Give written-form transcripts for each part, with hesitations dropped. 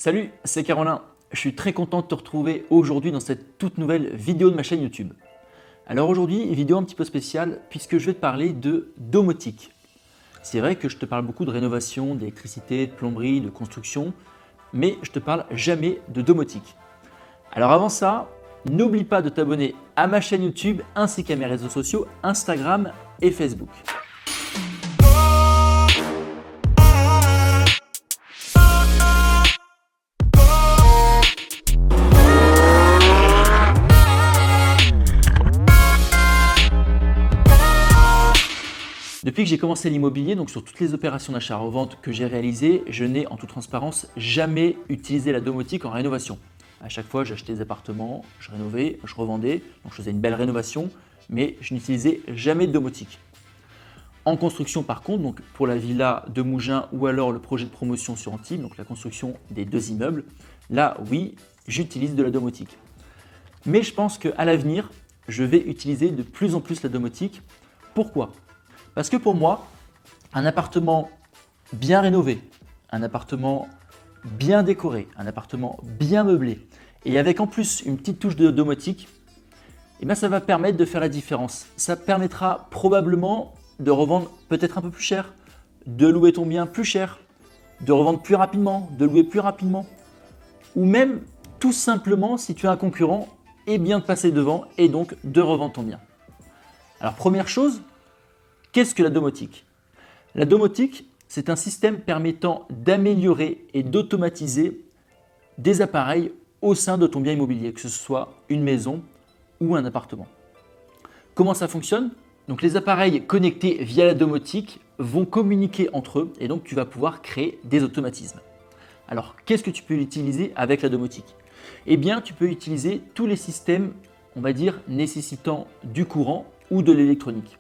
Salut, c'est Caroline. Je suis très content de te retrouver aujourd'hui dans cette toute nouvelle vidéo de ma chaîne YouTube. Alors aujourd'hui, une vidéo un petit peu spéciale puisque je vais te parler de domotique. C'est vrai que je te parle beaucoup de rénovation, d'électricité, de plomberie, de construction, mais je te parle jamais de domotique. Alors avant ça, n'oublie pas de t'abonner à ma chaîne YouTube ainsi qu'à mes réseaux sociaux Instagram et Facebook. Depuis que j'ai commencé l'immobilier, donc sur toutes les opérations d'achat-revente que j'ai réalisées, je n'ai en toute transparence jamais utilisé la domotique en rénovation. À chaque fois, j'achetais des appartements, je rénovais, je revendais, donc je faisais une belle rénovation, mais je n'utilisais jamais de domotique. En construction par contre, donc pour la villa de Mougins ou alors le projet de promotion sur Antibes, donc la construction des 2 immeubles, là oui, j'utilise de la domotique. Mais je pense qu'à l'avenir, je vais utiliser de plus en plus la domotique. Pourquoi ? Parce que pour moi, un appartement bien rénové, un appartement bien décoré, un appartement bien meublé et avec en plus une petite touche de domotique, ça va permettre de faire la différence. Ça permettra probablement de revendre peut-être un peu plus cher, de louer ton bien plus cher, de revendre plus rapidement, de louer plus rapidement ou même tout simplement si tu as un concurrent, de passer devant et donc de revendre ton bien. Alors première chose, qu'est-ce que la domotique ? La domotique, c'est un système permettant d'améliorer et d'automatiser des appareils au sein de ton bien immobilier, que ce soit une maison ou un appartement. Comment ça fonctionne ? Donc les appareils connectés via la domotique vont communiquer entre eux et donc tu vas pouvoir créer des automatismes. Alors qu'est-ce que tu peux utiliser avec la domotique ? Tu peux utiliser tous les systèmes, on va dire, nécessitant du courant ou de l'électronique.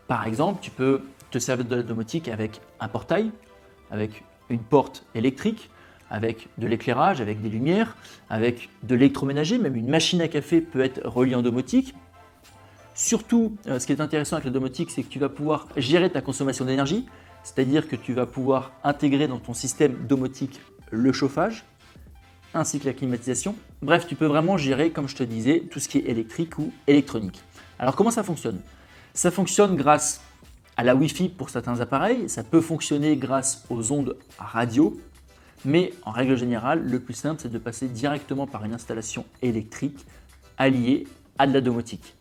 Par exemple, tu peux te servir de la domotique avec un portail, avec une porte électrique, avec de l'éclairage, avec des lumières, avec de l'électroménager, même une machine à café peut être reliée en domotique. Surtout, ce qui est intéressant avec la domotique, c'est que tu vas pouvoir gérer ta consommation d'énergie, c'est-à-dire que tu vas pouvoir intégrer dans ton système domotique le chauffage, ainsi que la climatisation. Bref, tu peux vraiment gérer, comme je te disais, tout ce qui est électrique ou électronique. Alors comment ça fonctionne ? Ça fonctionne grâce à la Wi-Fi pour certains appareils, ça peut fonctionner grâce aux ondes radio, mais en règle générale, le plus simple, c'est de passer directement par une installation électrique alliée à de la domotique.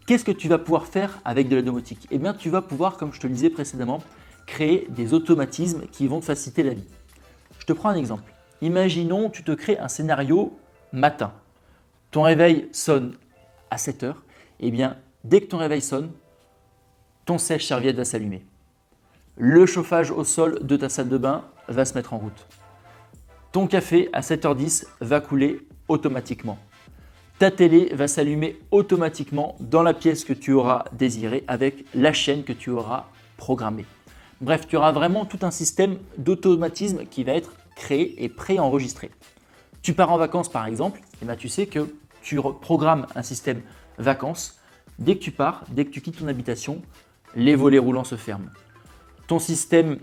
Qu'est-ce que tu vas pouvoir faire avec de la domotique ? Tu vas pouvoir, comme je te le disais précédemment, créer des automatismes qui vont te faciliter la vie. Je te prends un exemple. Imaginons, tu te crées un scénario matin. Ton réveil sonne à 7 heures. Dès que ton réveil sonne, ton sèche-serviette va s'allumer. Le chauffage au sol de ta salle de bain va se mettre en route. Ton café à 7h10 va couler automatiquement. Ta télé va s'allumer automatiquement dans la pièce que tu auras désirée avec la chaîne que tu auras programmée. Bref, tu auras vraiment tout un système d'automatisme qui va être créé et préenregistré. Tu pars en vacances par exemple, tu sais que tu programmes un système vacances. Dès que tu pars, dès que tu quittes ton habitation, les volets roulants se ferment. Ton système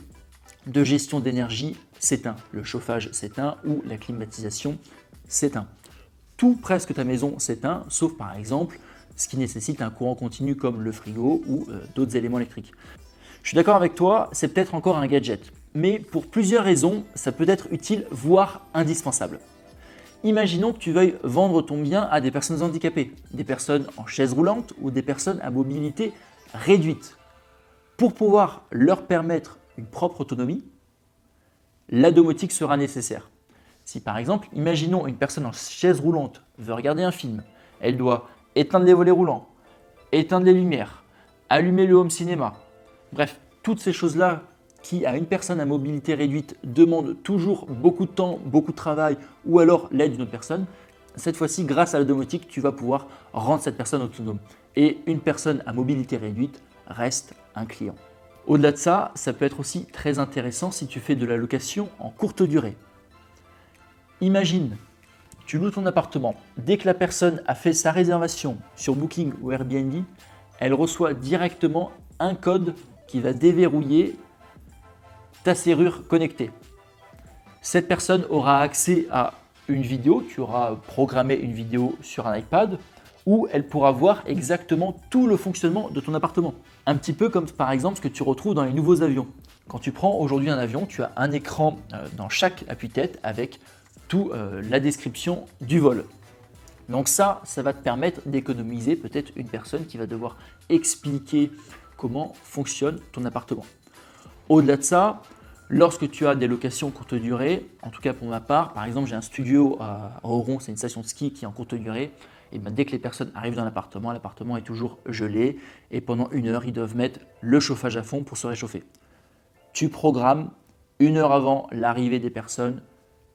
de gestion d'énergie s'éteint. Le chauffage s'éteint ou la climatisation s'éteint. Tout presque ta maison s'éteint, sauf par exemple ce qui nécessite un courant continu comme le frigo ou d'autres éléments électriques. Je suis d'accord avec toi, c'est peut-être encore un gadget, mais pour plusieurs raisons, ça peut être utile, voire indispensable. Imaginons que tu veuilles vendre ton bien à des personnes handicapées, des personnes en chaise roulante ou des personnes à mobilité réduite. Pour pouvoir leur permettre une propre autonomie, la domotique sera nécessaire. Si par exemple, imaginons une personne en chaise roulante veut regarder un film, elle doit éteindre les volets roulants, éteindre les lumières, allumer le home cinéma. Bref, toutes ces choses-là qui, à une personne à mobilité réduite, demande toujours beaucoup de temps, beaucoup de travail ou alors l'aide d'une autre personne, cette fois-ci, grâce à la domotique, tu vas pouvoir rendre cette personne autonome. Et une personne à mobilité réduite reste un client. Au-delà de ça, ça peut être aussi très intéressant si tu fais de la location en courte durée. Imagine, tu loues ton appartement. Dès que la personne a fait sa réservation sur Booking ou Airbnb, elle reçoit directement un code qui va déverrouiller ta serrure connectée. Cette personne aura accès à une vidéo, tu auras programmé une vidéo sur un iPad où elle pourra voir exactement tout le fonctionnement de ton appartement. Un petit peu comme par exemple ce que tu retrouves dans les nouveaux avions. Quand tu prends aujourd'hui un avion, tu as un écran dans chaque appui-tête avec toute la description du vol. Donc ça va te permettre d'économiser peut-être une personne qui va devoir expliquer comment fonctionne ton appartement. Au-delà de ça, lorsque tu as des locations courte durée, en tout cas pour ma part, par exemple j'ai un studio à Oron, c'est une station de ski qui est en courte durée, et bien dès que les personnes arrivent dans l'appartement est toujours gelé et pendant 1 heure ils doivent mettre le chauffage à fond pour se réchauffer. Tu programmes 1 heure avant l'arrivée des personnes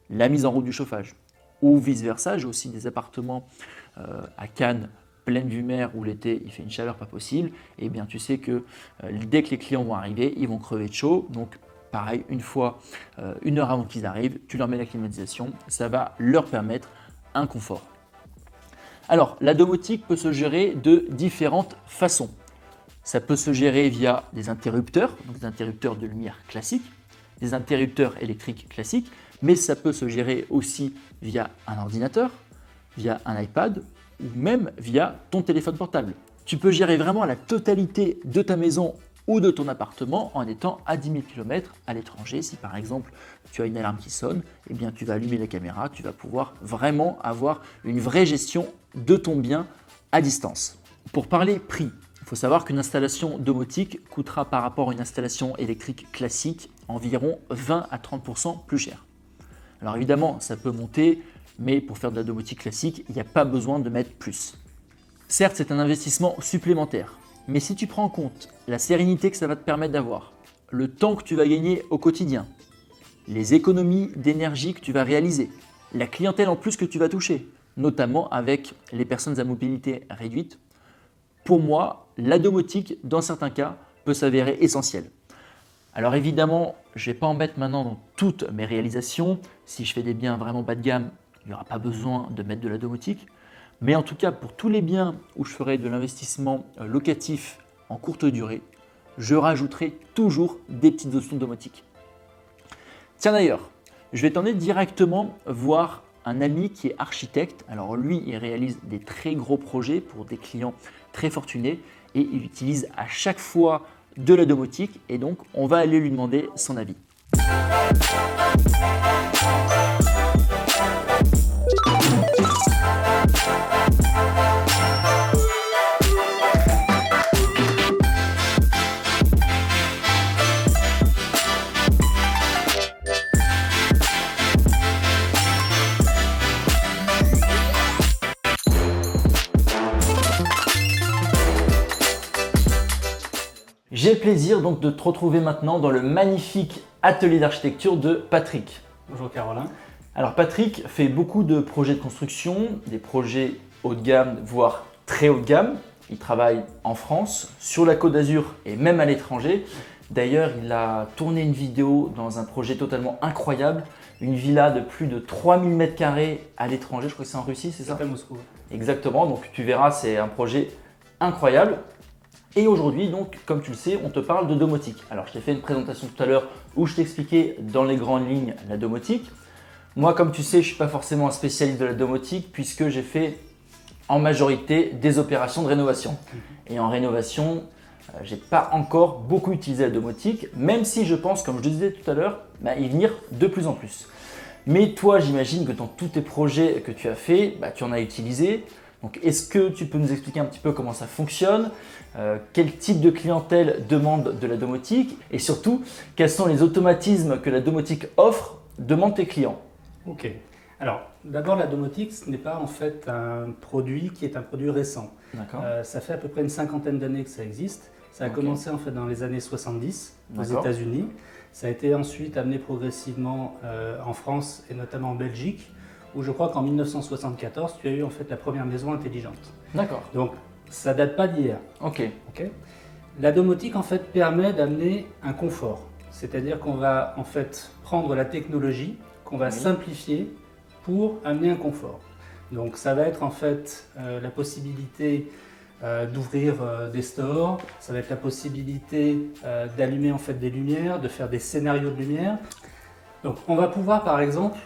la mise en route du chauffage. Ou vice versa, j'ai aussi des appartements à Cannes, pleine vue mer, où l'été il fait une chaleur pas possible, et bien tu sais que dès que les clients vont arriver, ils vont crever de chaud, donc pareil, 1 heure avant qu'ils arrivent, tu leur mets la climatisation, ça va leur permettre un confort. Alors, la domotique peut se gérer de différentes façons. Ça peut se gérer via des interrupteurs, donc des interrupteurs de lumière classiques, des interrupteurs électriques classiques, mais ça peut se gérer aussi via un ordinateur, via un iPad ou même via ton téléphone portable. Tu peux gérer vraiment la totalité de ta maison ou de ton appartement en étant à 10 000 km à l'étranger. Si par exemple tu as une alarme qui sonne, eh bien tu vas allumer la caméra, tu vas pouvoir vraiment avoir une vraie gestion de ton bien à distance. Pour parler prix, il faut savoir qu'une installation domotique coûtera par rapport à une installation électrique classique environ 20 à 30% plus cher. Alors évidemment, ça peut monter, mais pour faire de la domotique classique, il n'y a pas besoin de mettre plus. Certes, c'est un investissement supplémentaire, mais si tu prends en compte la sérénité que ça va te permettre d'avoir, le temps que tu vas gagner au quotidien, les économies d'énergie que tu vas réaliser, la clientèle en plus que tu vas toucher, notamment avec les personnes à mobilité réduite, pour moi, la domotique, dans certains cas, peut s'avérer essentielle. Alors évidemment, je ne vais pas en mettre maintenant dans toutes mes réalisations. Si je fais des biens vraiment bas de gamme, il n'y aura pas besoin de mettre de la domotique. Mais en tout cas, pour tous les biens où je ferai de l'investissement locatif en courte durée, je rajouterai toujours des petites options de domotique. Tiens d'ailleurs, je vais t'emmener directement voir un ami qui est architecte. Alors lui, il réalise des très gros projets pour des clients très fortunés et il utilise à chaque fois de la domotique et donc on va aller lui demander son avis. J'ai le plaisir donc de te retrouver maintenant dans le magnifique atelier d'architecture de Patrick. Bonjour Caroline. Alors Patrick fait beaucoup de projets de construction, des projets haut de gamme, voire très haut de gamme. Il travaille en France, sur la Côte d'Azur et même à l'étranger. D'ailleurs, il a tourné une vidéo dans un projet totalement incroyable, une villa de plus de 3000 m² à l'étranger, je crois que c'est en Russie, c'est ça? C'est à Moscou. Exactement, donc tu verras, c'est un projet incroyable. Et aujourd'hui, donc, comme tu le sais, on te parle de domotique. Alors, je t'ai fait une présentation tout à l'heure où je t'expliquais dans les grandes lignes la domotique. Moi, comme tu sais, je ne suis pas forcément un spécialiste de la domotique puisque j'ai fait en majorité des opérations de rénovation. Et en rénovation, je n'ai pas encore beaucoup utilisé la domotique, même si je pense, comme je le disais tout à l'heure, y venir de plus en plus. Mais toi, j'imagine que dans tous tes projets que tu as fait, tu en as utilisé. Donc, est-ce que tu peux nous expliquer un petit peu comment ça fonctionne, quel type de clientèle demande de la domotique et surtout, quels sont les automatismes que la domotique offre, demandent tes clients? Ok. Alors, d'abord, la domotique, ce n'est pas en fait un produit qui est un produit récent. D'accord. Ça fait à peu près une 50aine d'années que ça existe. Ça a commencé en fait dans les années 70 aux D'accord. États-Unis. Ça a été ensuite amené progressivement en France et notamment en Belgique, où je crois qu'en 1974, tu as eu en fait la première maison intelligente. D'accord. Donc, ça date pas d'hier. Ok. La domotique en fait permet d'amener un confort, c'est-à-dire qu'on va en fait prendre la technologie, qu'on va simplifier pour amener un confort. Donc, ça va être en fait la possibilité d'ouvrir des stores, ça va être la possibilité d'allumer en fait des lumières, de faire des scénarios de lumière. Donc on va pouvoir par exemple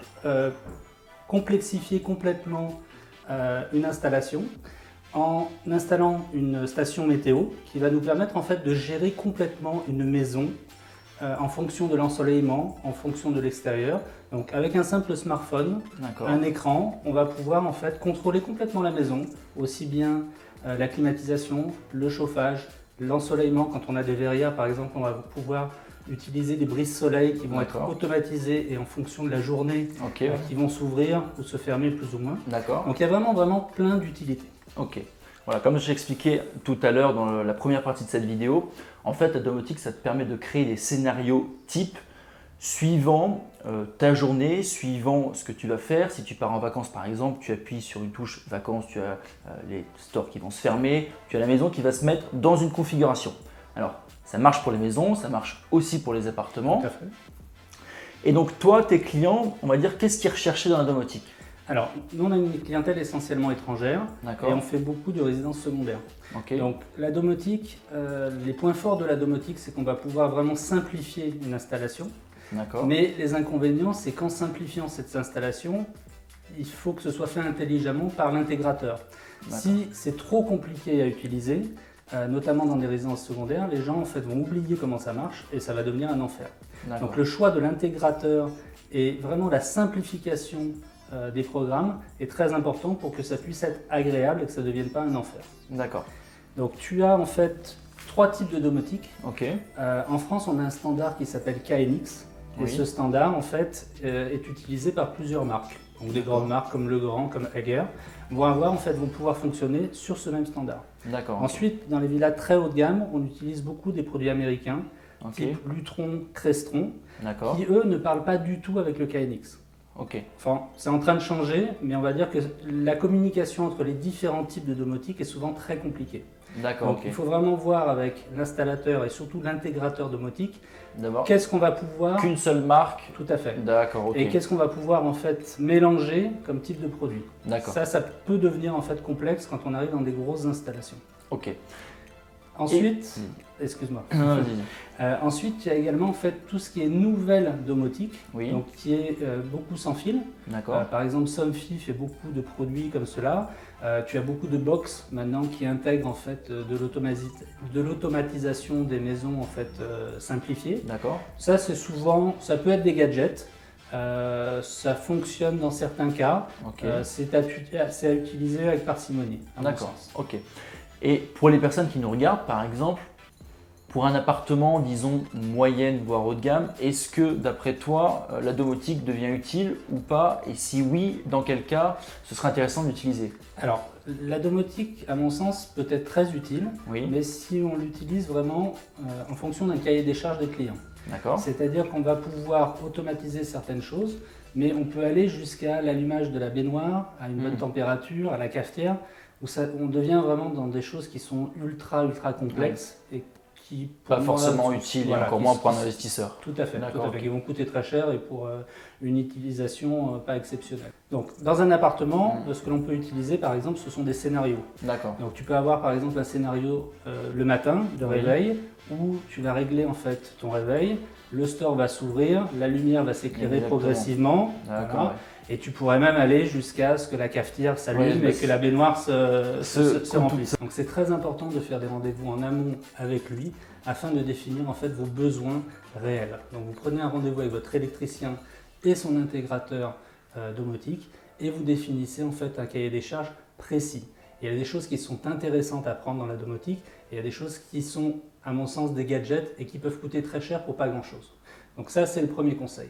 complexifier complètement une installation en installant une station météo qui va nous permettre en fait de gérer complètement une maison en fonction de l'ensoleillement, en fonction de l'extérieur. Donc avec un simple smartphone, un écran, on va pouvoir en fait contrôler complètement la maison, aussi bien la climatisation, le chauffage, l'ensoleillement. Quand on a des verrières par exemple, on va pouvoir utiliser des brises-soleil qui vont être automatisées et en fonction de la journée qui vont s'ouvrir ou se fermer plus ou moins. Donc il y a vraiment plein d'utilités. Ok. Voilà, comme je l'expliquais tout à l'heure dans la première partie de cette vidéo, en fait la domotique ça te permet de créer des scénarios types suivant ta journée, suivant ce que tu vas faire. Si tu pars en vacances par exemple, tu appuies sur une touche vacances, tu as les stores qui vont se fermer, tu as la maison qui va se mettre dans une configuration. Alors ça marche pour les maisons, ça marche aussi pour les appartements. Tout à fait. Et donc toi, tes clients, on va dire, qu'est-ce qu'ils recherchaient dans la domotique? Alors, nous on a une clientèle essentiellement étrangère et on fait beaucoup de résidences secondaires. Donc la domotique, les points forts de la domotique, c'est qu'on va pouvoir vraiment simplifier une installation. Mais les inconvénients, c'est qu'en simplifiant cette installation, il faut que ce soit fait intelligemment par l'intégrateur. Si c'est trop compliqué à utiliser, notamment dans des résidences secondaires, les gens en fait vont oublier comment ça marche et ça va devenir un enfer. Donc le choix de l'intégrateur et vraiment la simplification des programmes est très important pour que ça puisse être agréable et que ça ne devienne pas un enfer. Donc tu as en fait 3 types de domotique. En France, on a un standard qui s'appelle KNX et ce standard en fait est utilisé par plusieurs marques. Donc des grandes marques comme Legrand, comme Haiger vont pouvoir fonctionner sur ce même standard. Ensuite, dans les villas très haut de gamme, on utilise beaucoup des produits américains, type Lutron, Crestron, qui eux ne parlent pas du tout avec le KNX. Enfin, c'est en train de changer, mais on va dire que la communication entre les différents types de domotique est souvent très compliquée. Donc il faut vraiment voir avec l'installateur et surtout l'intégrateur domotique qu'est-ce qu'on va pouvoir… Qu'une seule marque. Tout à fait. Et qu'est-ce qu'on va pouvoir en fait mélanger comme type de produit. Ça peut devenir en fait complexe quand on arrive dans des grosses installations. Ensuite, excuse-moi. Ensuite, il y a également en fait tout ce qui est nouvelle domotique, donc qui est beaucoup sans fil. Par exemple, Somfy fait beaucoup de produits comme cela. Tu as beaucoup de box maintenant qui intègrent en fait de l'automatisation des maisons en fait simplifiées. Ça c'est souvent, ça peut être des gadgets. Ça fonctionne dans certains cas. C'est à utiliser avec parcimonie. Et pour les personnes qui nous regardent, par exemple, pour un appartement, disons, moyenne, voire haut de gamme, est-ce que, d'après toi, la domotique devient utile ou pas? Et si oui, dans quel cas ce serait intéressant d'utiliser? Alors, la domotique, à mon sens, peut être très utile, mais si on l'utilise vraiment en fonction d'un cahier des charges des clients. C'est-à-dire qu'on va pouvoir automatiser certaines choses, mais on peut aller jusqu'à l'allumage de la baignoire, à une bonne température, à la cafetière, où on devient vraiment dans des choses qui sont ultra complexes et qui pas forcément utiles et encore moins pour un investisseur. Tout à fait, qui vont coûter très cher et pour une utilisation pas exceptionnelle. Donc dans un appartement, ce que l'on peut utiliser par exemple, ce sont des scénarios. Donc tu peux avoir par exemple un scénario le matin de réveil où tu vas régler en fait ton réveil, le store va s'ouvrir, la lumière va s'éclairer progressivement. Et tu pourrais même aller jusqu'à ce que la cafetière s'allume et que la baignoire se remplisse. Donc c'est très important de faire des rendez-vous en amont avec lui afin de définir en fait vos besoins réels. Donc vous prenez un rendez-vous avec votre électricien et son intégrateur domotique et vous définissez en fait un cahier des charges précis. Il y a des choses qui sont intéressantes à prendre dans la domotique et il y a des choses qui sont à mon sens des gadgets et qui peuvent coûter très cher pour pas grand-chose. Donc ça c'est le premier conseil.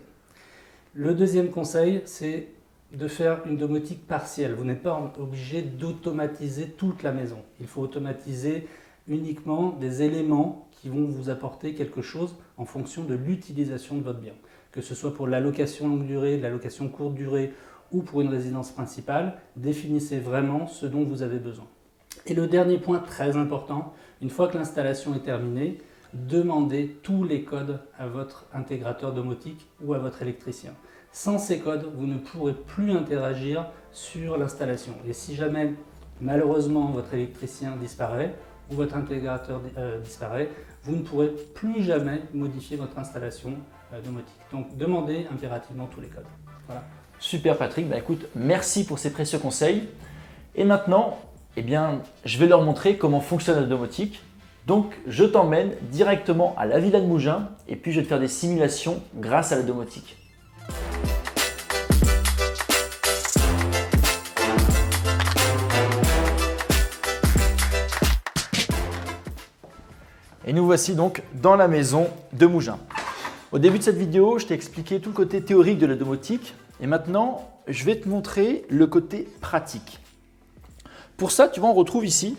Le deuxième conseil, c'est de faire une domotique partielle. Vous n'êtes pas obligé d'automatiser toute la maison. Il faut automatiser uniquement des éléments qui vont vous apporter quelque chose en fonction de l'utilisation de votre bien. Que ce soit pour la location longue durée, la location courte durée ou pour une résidence principale, définissez vraiment ce dont vous avez besoin. Et le dernier point très important, une fois que l'installation est terminée, demandez tous les codes à votre intégrateur domotique ou à votre électricien. Sans ces codes, vous ne pourrez plus interagir sur l'installation. Et si jamais, malheureusement, votre électricien disparaît ou votre intégrateur disparaît, vous ne pourrez plus jamais modifier votre installation domotique. Donc demandez impérativement tous les codes. Voilà. Super Patrick, bah écoute, merci pour ces précieux conseils. Et maintenant, eh bien, je vais leur montrer comment fonctionne la domotique. Donc, je t'emmène directement à la villa de Mougins et puis je vais te faire des simulations grâce à la domotique. Et nous voici donc dans la maison de Mougins. Au début de cette vidéo, je t'ai expliqué tout le côté théorique de la domotique et maintenant, je vais te montrer le côté pratique. Pour ça, tu vois, on retrouve ici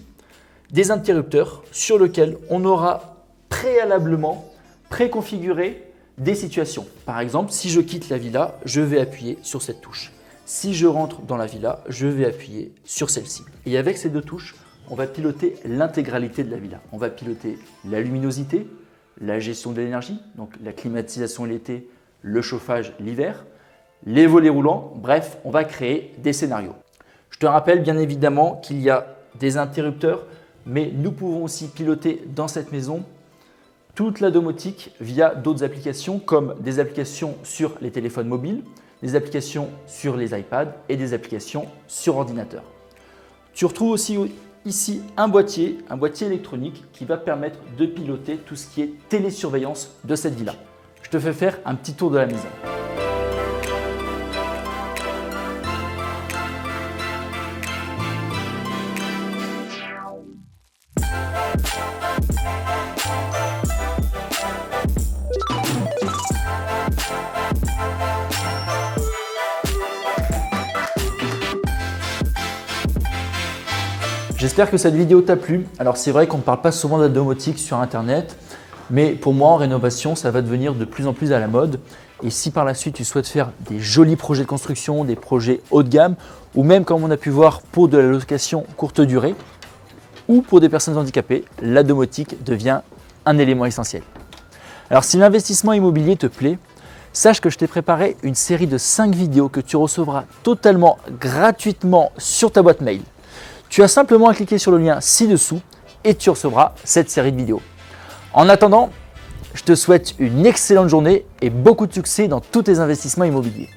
des interrupteurs sur lesquels on aura préalablement préconfiguré des situations. Par exemple, si je quitte la villa, je vais appuyer sur cette touche. Si je rentre dans la villa, je vais appuyer sur celle-ci. Et avec ces deux touches, on va piloter l'intégralité de la villa. On va piloter la luminosité, la gestion de l'énergie, donc la climatisation l'été, le chauffage l'hiver, les volets roulants, bref, on va créer des scénarios. Je te rappelle bien évidemment qu'il y a des interrupteurs, mais nous pouvons aussi piloter dans cette maison toute la domotique via d'autres applications comme des applications sur les téléphones mobiles, des applications sur les iPads et des applications sur ordinateur. Tu retrouves aussi ici un boîtier électronique qui va permettre de piloter tout ce qui est télésurveillance de cette villa. Je te fais faire un petit tour de la maison. J'espère que cette vidéo t'a plu. Alors c'est vrai qu'on ne parle pas souvent de la domotique sur internet, mais pour moi en rénovation ça va devenir de plus en plus à la mode. Et si par la suite tu souhaites faire des jolis projets de construction, des projets haut de gamme, ou même comme on a pu voir pour de la location courte durée, ou pour des personnes handicapées, la domotique devient un élément essentiel. Alors si l'investissement immobilier te plaît, sache que je t'ai préparé une série de 5 vidéos que tu recevras totalement gratuitement sur ta boîte mail. Tu as simplement à cliquer sur le lien ci-dessous et tu recevras cette série de vidéos. En attendant, je te souhaite une excellente journée et beaucoup de succès dans tous tes investissements immobiliers.